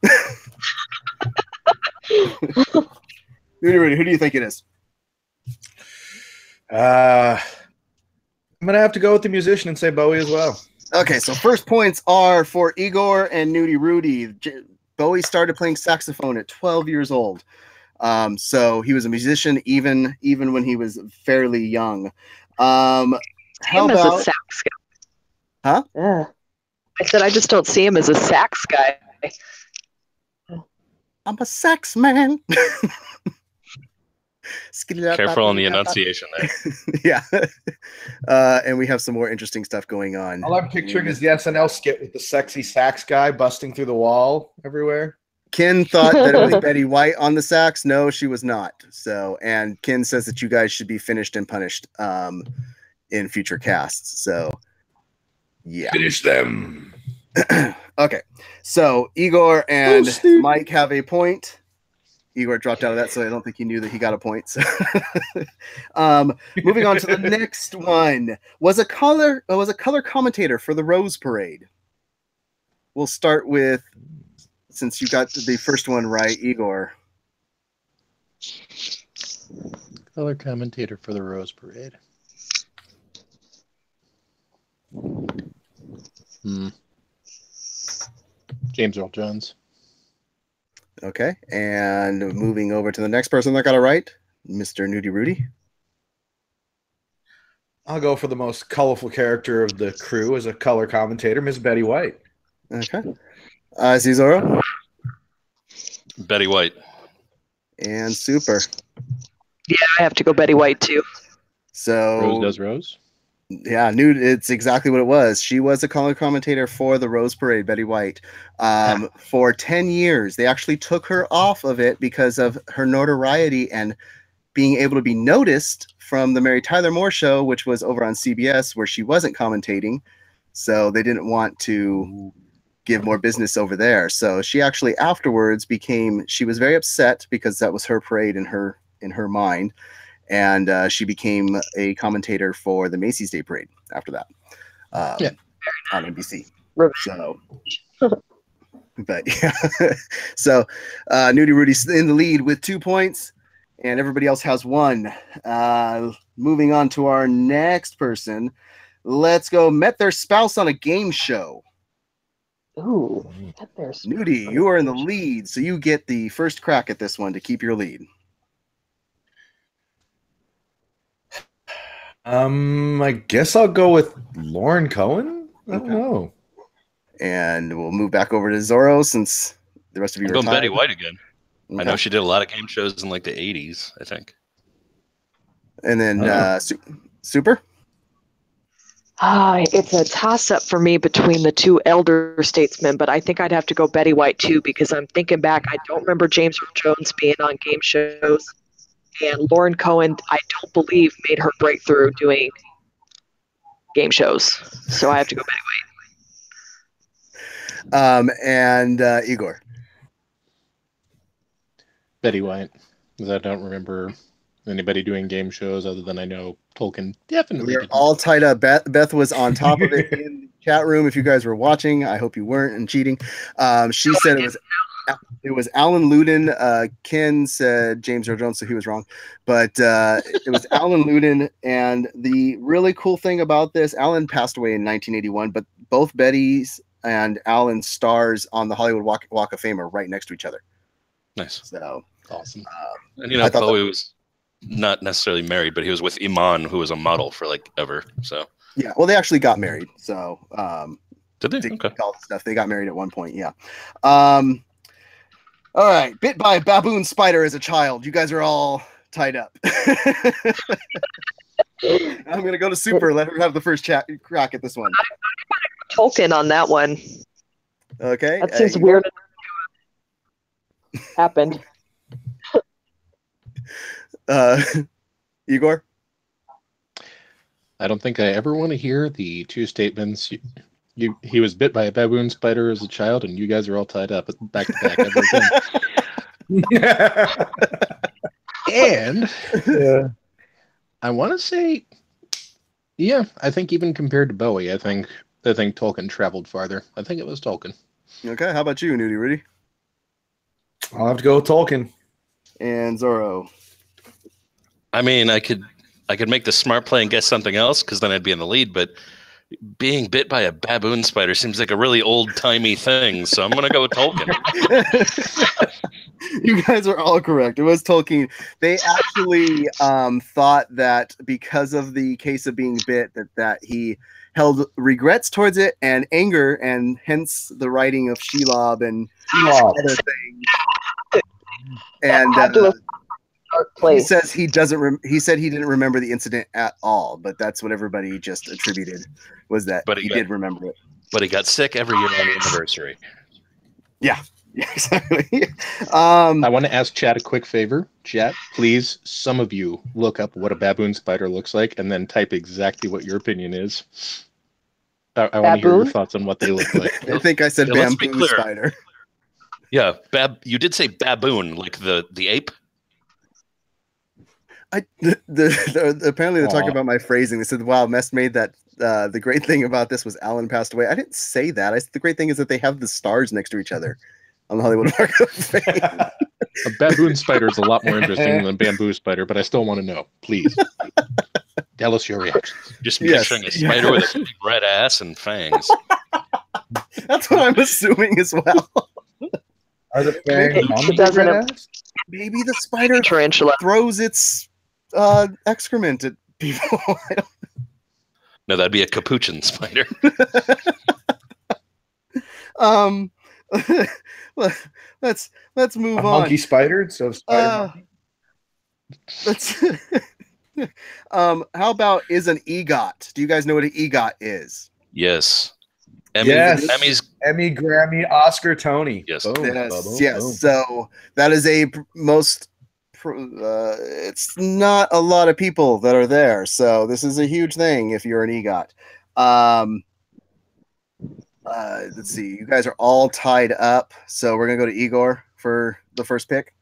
Nudie Rudy, who do you think it is? I'm going to have to go with the musician and say Bowie as well. Okay, so first points are for Igor and Nudie Rudy. Bowie started playing saxophone at 12 years old. So he was a musician even when he was fairly young. How about a sax guy? Huh? Yeah. I said I just don't see him as a sax guy. I'm a sax man. Careful on the enunciation there. Yeah. And we have some more interesting stuff going on. All I'm picturing is the SNL skit with the sexy sax guy busting through the wall everywhere. Ken thought that it was Betty White on the sax. No, she was not. So, and Ken says that you guys should be finished and punished in future casts. So, yeah. Finish them. Okay. So, Igor and Mike have a point. Igor dropped out of that, so I don't think he knew that he got a point. So. Moving on to the next one. Was a color commentator for the Rose Parade. We'll start with, since you got the first one right, Igor. Color commentator for the Rose Parade. James Earl Jones. Okay, and moving over to the next person that got it right, Mr. Nudie Rudy. I'll go for the most colorful character of the crew as a color commentator, Miss Betty White. Okay. Zoro. Betty White. And Super. Yeah, I have to go Betty White too. So Rose does Rose. Yeah, it's exactly what it was. She was a color commentator for the Rose Parade, Betty White. For 10 years, they actually took her off of it because of her notoriety and being able to be noticed from the Mary Tyler Moore Show, which was over on CBS, where she wasn't commentating. So they didn't want to give more business over there. So she actually afterwards she was very upset because that was her parade in her mind. And she became a commentator for the Macy's Day Parade after that on NBC. So, but yeah, so Nudie Rudy's in the lead with 2 points, and everybody else has 1. Moving on to our next person, let's go. Met their spouse on a game show. Ooh, met their spouse. Nudie, you are in the lead, so you get the first crack at this one to keep your lead. I guess I'll go with Lauren Cohen. I don't know. And we'll move back over to Zorro since the rest of you are going tied. Betty White again. Okay. I know she did a lot of game shows in like the 80s, I think. And then Super? It's a toss-up for me between the two elder statesmen, but I think I'd have to go Betty White too, because I'm thinking back, I don't remember James Earl Jones being on game shows. And Lauren Cohen, I don't believe, made her breakthrough doing game shows. So I have to go Betty White. And Igor. Betty White, because I don't remember anybody doing game shows other than I know Tolkien definitely. We're all tied up. Beth was on top of it in the chat room. If you guys were watching, I hope you weren't and cheating. She said it was Alan Luden. Ken said James Earl Jones, so he was wrong. But it was Alan Luden. And the really cool thing about this, Alan passed away in 1981, but both Bettys and Alan stars on the Hollywood Walk of Fame are right next to each other. Nice. So Awesome. And you know, Bowie was not necessarily married, but he was with Iman, who was a model for like ever. So yeah, well, they actually got married. So did they? Okay. All the stuff. They got married at one point. Yeah. All right. Bit by a baboon spider as a child. You guys are all tied up. I'm gonna go to Super. Let her have the first crack at this one. Tolkien on that one. Okay. That seems weird. Happened. Igor? I don't think I ever want to hear the two statements. He was bit by a baboon spider as a child, and you guys are all tied up back to back ever again. And I want to say, yeah, I think even compared to Bowie, I think Tolkien traveled farther. I think it was Tolkien. Okay, how about you, Nudie Rudy? I'll have to go with Tolkien. And Zorro. I mean, I could make the smart play and guess something else because then I'd be in the lead, but being bit by a baboon spider seems like a really old-timey thing, so I'm going to go with Tolkien. You guys are all correct. It was Tolkien. They actually thought that because of the case of being bit, that he held regrets towards it and anger, and hence the writing of Shelob and other things. And he says he doesn't. He said he didn't remember the incident at all, but that's what everybody just attributed, was that he did remember it. But he got sick every year on the anniversary. Yeah, exactly. I want to ask Chad a quick favor. Chat, please, some of you look up what a baboon spider looks like, and then type exactly what your opinion is. I want to hear your thoughts on what they look like. I think I said bamboo spider. Yeah, you did say baboon, like the ape. Apparently they're talking about my phrasing. They said, "Wow, Mess made that." The great thing about this was Alan passed away. I didn't say that. The great thing is that they have the stars next to each other on the Hollywood Walk of Fame. A baboon spider is a lot more interesting than a bamboo spider, but I still want to know. Please tell us your reactions. Just picturing a spider with a big red ass and fangs. That's what I'm assuming as well. Are the fangs on the red ass? Maybe the spider tarantula throws its excrement at people. I don't. No, that'd be a capuchin spider. Let's move on. Monkey spider, so spider monkey. How about is an EGOT? Do you guys know what an EGOT is? Yes. Emmy, Grammy, Oscar, Tony. Yes. Boom, Yes. boom. So that is it's not a lot of people that are there. So this is a huge thing if you're an EGOT. Let's see. You guys are all tied up. So we're going to go to Igor for the first pick.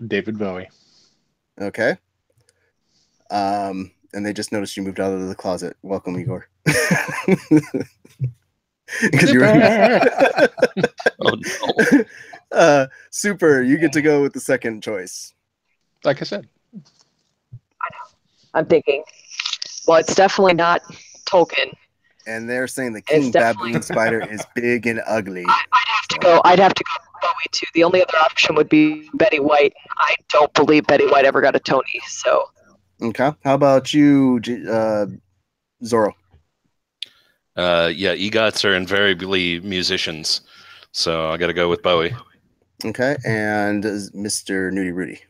David Bowie. Okay. And they just noticed you moved out of the closet. Welcome, Igor. Because you're Oh no. Super, you get to go with the second choice. Like I said. I'm thinking, well, it's definitely not Tolkien. And they're saying the king baboon spider is big and ugly. I'd have to go with Bowie too. The only other option would be Betty White. I don't believe Betty White ever got a Tony. So. Okay. How about you, Zorro? Yeah, EGOTs are invariably musicians, so I got to go with Bowie. Okay, and Mr. Nudie Rudy.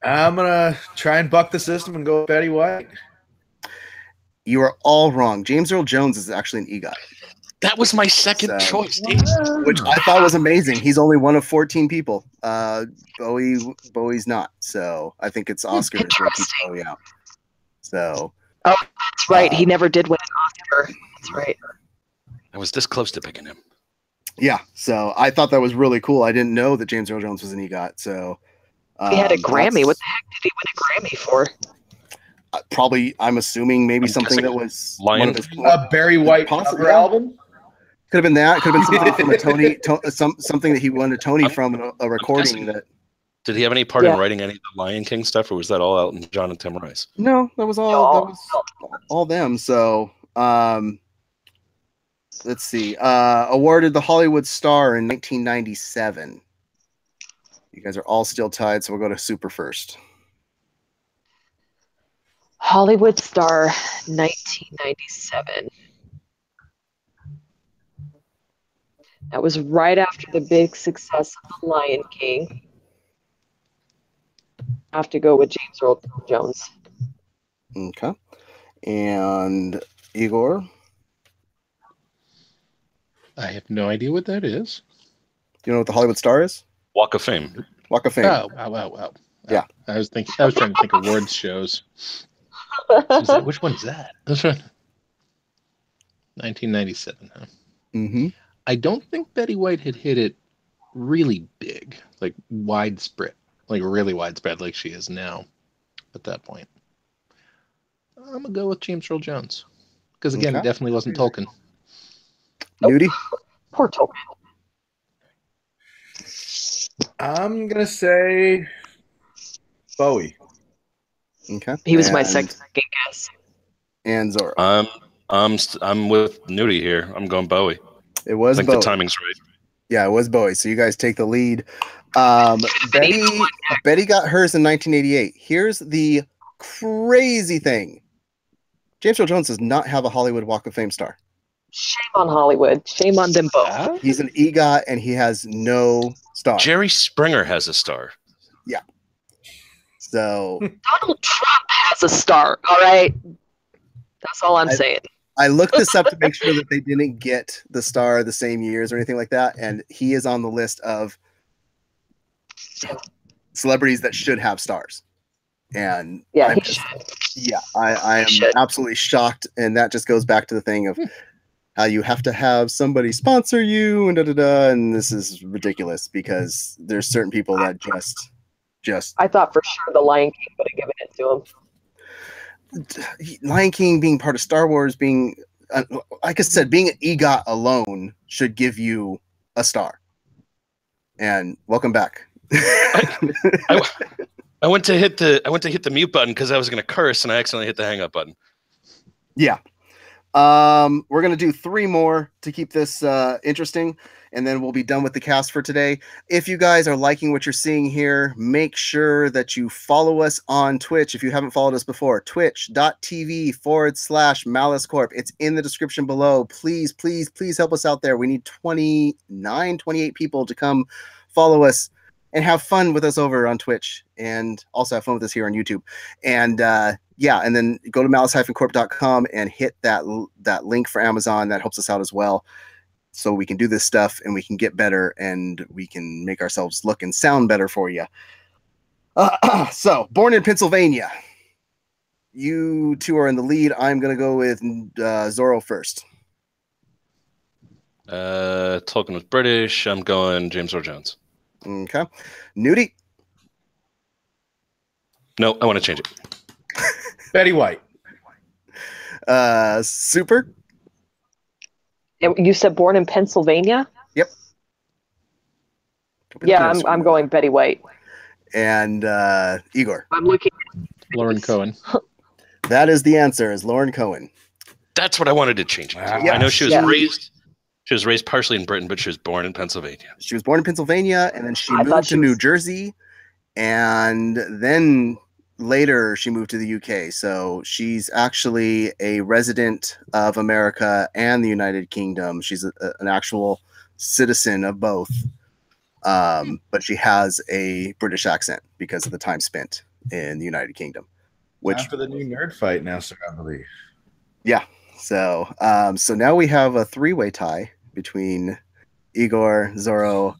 I'm gonna try and buck the system and go with Betty White. You are all wrong. James Earl Jones is actually an EGOT. That was my second choice, which I thought was amazing. He's only one of 14 people. Bowie's not, so I think it's Oscar that keeps Bowie out. So. Oh, that's right. He never did win an Oscar. That's right. I was this close to picking him. Yeah, so I thought that was really cool. I didn't know that James Earl Jones was an EGOT. So he had a Grammy. What the heck did he win a Grammy for? Probably, I'm assuming maybe something that was Lion. One of his Barry White cover album. Could have been that. Could have been something from a Tony, something that he won a Tony from a recording that. Did he have any part in writing any of the Lion King stuff, or was that all Elton John and Tim Rice? No, that was all. That was all them. So Let's see. Awarded the Hollywood Star in 1997. You guys are all still tied, so we'll go to Super first. Hollywood Star, 1997. That was right after the big success of The Lion King. I have to go with James Earl Jones. Okay. And Igor? I have no idea what that is. Do you know what the Hollywood Star is? Walk of Fame. Walk of Fame. Oh. Yeah. I was trying to think of awards shows. Which one's that? This one. 1997, huh? Mm-hmm. I don't think Betty White had hit it really big, like widespread, like really widespread, like she is now at that point. I'm gonna go with James Earl Jones because again, Okay. it definitely wasn't Tolkien. Nudie? Poor Tolkien. I'm gonna say Bowie. Okay. He was my second guess. And Zorro. I'm with Nudie here. I'm going Bowie. It I was think Bowie. the timing's right. Yeah, it was Bowie. So you guys take the lead. Betty got hers in 1988. Here's the crazy thing. James Earl Jones does not have a Hollywood Walk of Fame star. Shame on Hollywood. Shame on them both. Ah? He's an EGOT and he has no star. Jerry Springer has a star. So Donald Trump has a star, all right? That's all I'm saying. I looked this up to make sure that they didn't get the star the same years or anything like that. And he is on the list of celebrities that should have stars. And Yeah, I am should. absolutely shocked. And that just goes back to the thing of how you have to have somebody sponsor you and and this is ridiculous because there's certain people that just I thought for sure the Lion King would have given it to him. Lion King being part of Star Wars, being like I said, being an EGOT alone should give you a star. And welcome back. I went to hit the mute button because I was going to curse and I accidentally hit the hang up button. Yeah. We're gonna do 3 more to keep this interesting, and then we'll be done with the cast for today. If you guys are liking what you're seeing here, make sure that you follow us on Twitch. If you haven't followed us before, twitch.tv/MaliceCorp. It's in the description below. Please help us out there. We need 28 people to come follow us and have fun with us over on Twitch, and also have fun with us here on YouTube. And and then go to malice-corp.com and hit that link for Amazon. That helps us out as well, so we can do this stuff and we can get better and we can make ourselves look and sound better for you. So, born in Pennsylvania. You two are in the lead. I'm going to go with Zorro first. Tolkien was British. I'm going James Earl Jones. Okay. Nudie. No, I want to change it. Betty White. Super. You said born in Pennsylvania? Yep. Yeah, I'm going Betty White. And Igor. I'm looking. Lauren Cohen. That is the answer. Is Lauren Cohen. That's what I wanted to change it to. Yes. I know she was Yeah. raised. She was raised partially in Britain, but she was born in Pennsylvania. She was born in Pennsylvania, and then she I thought moved she to New was- Jersey, and then later she moved to the UK. So she's actually a resident of America and the United Kingdom. She's an actual citizen of both, but she has a British accent because of the time spent in the United Kingdom. Which Time for the new nerd fight now, so I believe. so now we have a 3-way tie between Igor, Zorro,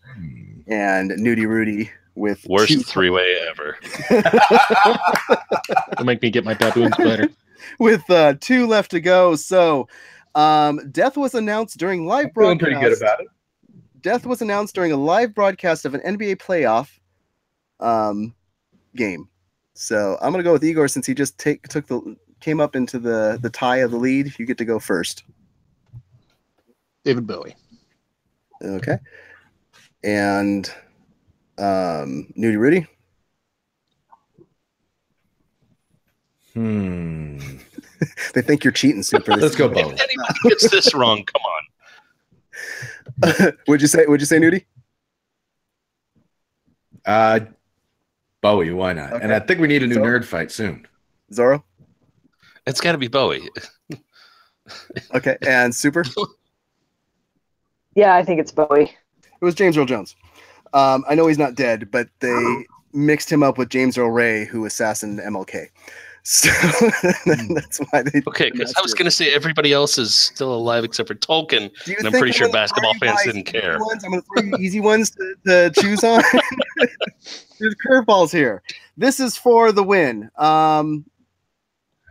and Nudie Rudy with Worst 2 3-way ever. Don't make me get my baboons better. with 2 left to go. So death was announced during live Feeling broadcast. pretty good about it. Death was announced during a live broadcast of an NBA playoff game. So I'm gonna go with Igor since he just came up into the tie of the lead. You get to go first. David Bowie. Okay. And Nudie Rudy. They think you're cheating, Super. Let's go, If Bowie. anybody gets this wrong, come on. Would you say, Nudie? Bowie, why not? Okay. And I think we need a new So- nerd fight soon. Zorro? It's got to be Bowie. Okay. And Super? Yeah, I think it's Bowie. It was James Earl Jones. I know he's not dead, but they mixed him up with James Earl Ray, who assassinated MLK. So that's why they. Okay, because I was going to say everybody else is still alive except for Tolkien, Do you and I'm think pretty sure gonna basketball throw you fans guys didn't easy care. ones? I'm going to throw you easy ones to choose on. There's curveballs here. This is for the win.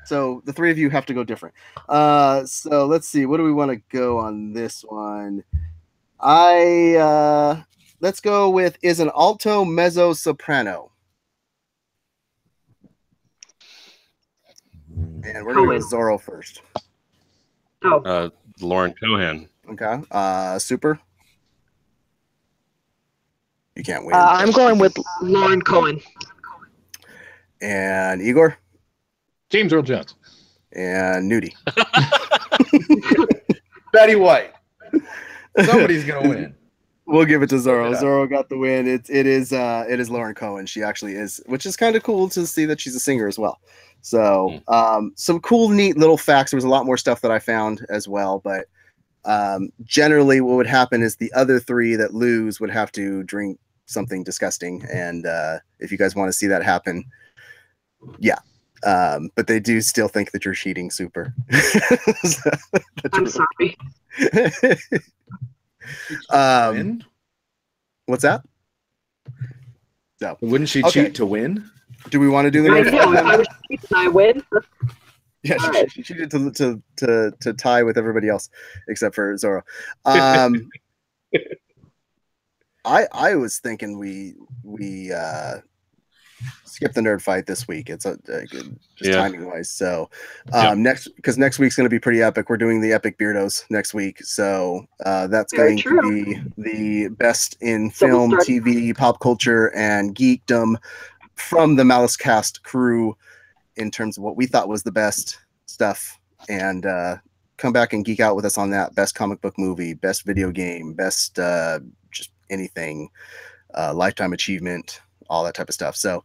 So the three of you have to go different. So let's see. What do we want to go on this one? Let's go with is an alto, mezzo, soprano. And we're going to go with Zorro first. Oh, Lauren Cohan. Okay. Super. You can't win. I'm going with Lauren Cohen. And Igor James Earl Jones. and Nudie. Betty White. Somebody's gonna win. We'll give it to Zorro. Yeah. Zorro got the win. It is Lauren Cohen. She actually is, which is kind of cool to see that she's a singer as well. So some cool, neat little facts. There was a lot more stuff that I found as well, but generally what would happen is the other three that lose would have to drink something disgusting. And if you guys want to see that happen, yeah. But they do still think that you're cheating, Super. I'm sorry. Win? What's that? So, Wouldn't she Okay. cheat to win? do we want to do the I nerd know. If I fight? was cheating, I win. Yeah, she cheated to tie with everybody else except for Zorro. I was thinking we skip the nerd fight this week. It's just timing wise. So next week's going to be pretty epic. We're doing the epic beardos next week, so that's Very going true. to be the best in So we'll film, start- TV, pop culture, and geekdom from the MaliceCast crew in terms of what we thought was the best stuff. And come back and geek out with us on that. Best comic book movie, best video game, best just anything, lifetime achievement, all that type of stuff. So,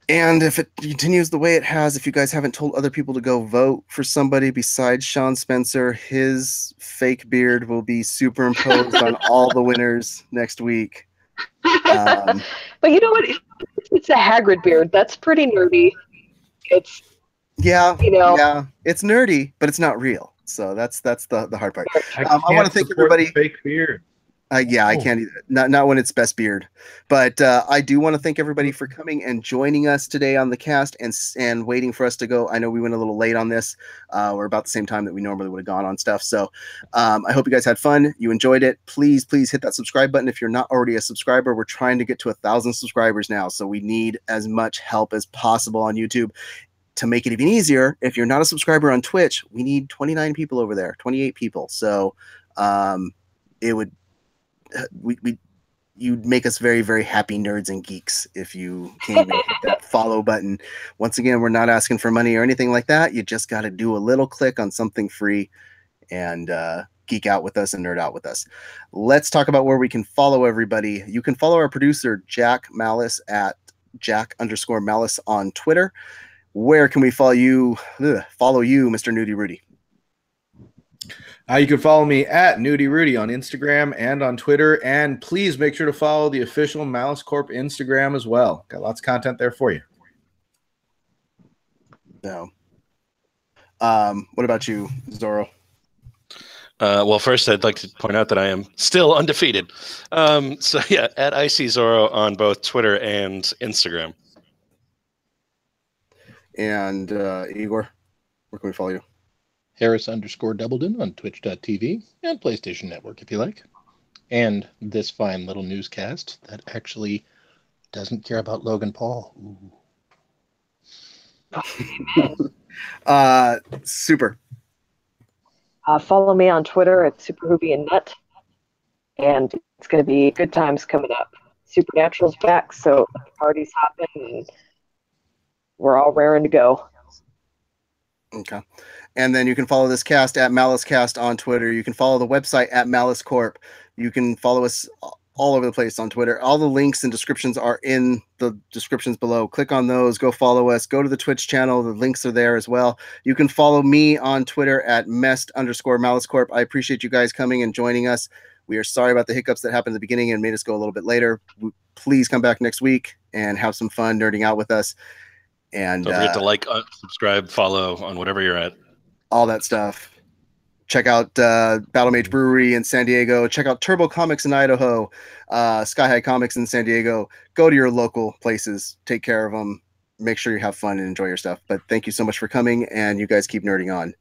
and if it continues the way it has, if you guys haven't told other people to go vote for somebody besides Sean Spencer, his fake beard will be superimposed on all the winners next week. But you know what? It's a Hagrid beard. That's pretty nerdy. It's Yeah, You know. yeah, it's nerdy, but it's not real. So that's the hard part. I can't wanna thank support everybody- the fake beard. Yeah, I Oh. can't either. Not when it's best beard. But I do want to thank everybody for coming and joining us today on the cast and waiting for us to go. I know we went a little late on this. We're about the same time that we normally would have gone on stuff. So I hope you guys had fun. You enjoyed it. Please hit that subscribe button if you're not already a subscriber. We're trying to get to 1,000 subscribers now, so we need as much help as possible on YouTube. To make it even easier, if you're not a subscriber on Twitch, we need 29 people over there, 28 people. So it would you'd make us very, very happy nerds and geeks if you came and hit that follow button. Once again, we're not asking for money or anything like that. You just got to do a little click on something free and geek out with us and nerd out with us. Let's talk about where we can follow everybody. You can follow our producer, Jack Malice, at Jack_Malice on Twitter. Where can we follow you, Mr. Nudie Rudy? You can follow me at Nudie Rudy on Instagram and on Twitter. And please make sure to follow the official Malice Corp Instagram as well. Got lots of content there for you. So, what about you, Zorro? Well, first, I'd like to point out that I am still undefeated. So, yeah, at ICZorro on both Twitter and Instagram. And Igor, where can we follow you? Harris_Doubledon on Twitch.tv and PlayStation Network if you like. And this fine little newscast that actually doesn't care about Logan Paul. Ooh. Super. Follow me on Twitter at SuperHoobieandNut. And it's going to be good times coming up. Supernatural's back, so the party's hopping and we're all raring to go. Okay. And then you can follow this cast at MaliceCast on Twitter. You can follow the website at MaliceCorp. You can follow us all over the place on Twitter. All the links and descriptions are in the descriptions below. Click on those. Go follow us. Go to the Twitch channel. The links are there as well. You can follow me on Twitter at @mest_MaliceCorp. I appreciate you guys coming and joining us. We are sorry about the hiccups that happened at the beginning and made us go a little bit later. Please come back next week and have some fun nerding out with us. And don't forget to like, subscribe, follow on whatever you're at. All that stuff. Check out Battle Mage Brewery in San Diego. Check out Turbo Comics in Idaho, Sky High Comics in San Diego. Go to your local places. Take care of them. Make sure you have fun and enjoy your stuff. But thank you so much for coming, and you guys keep nerding on.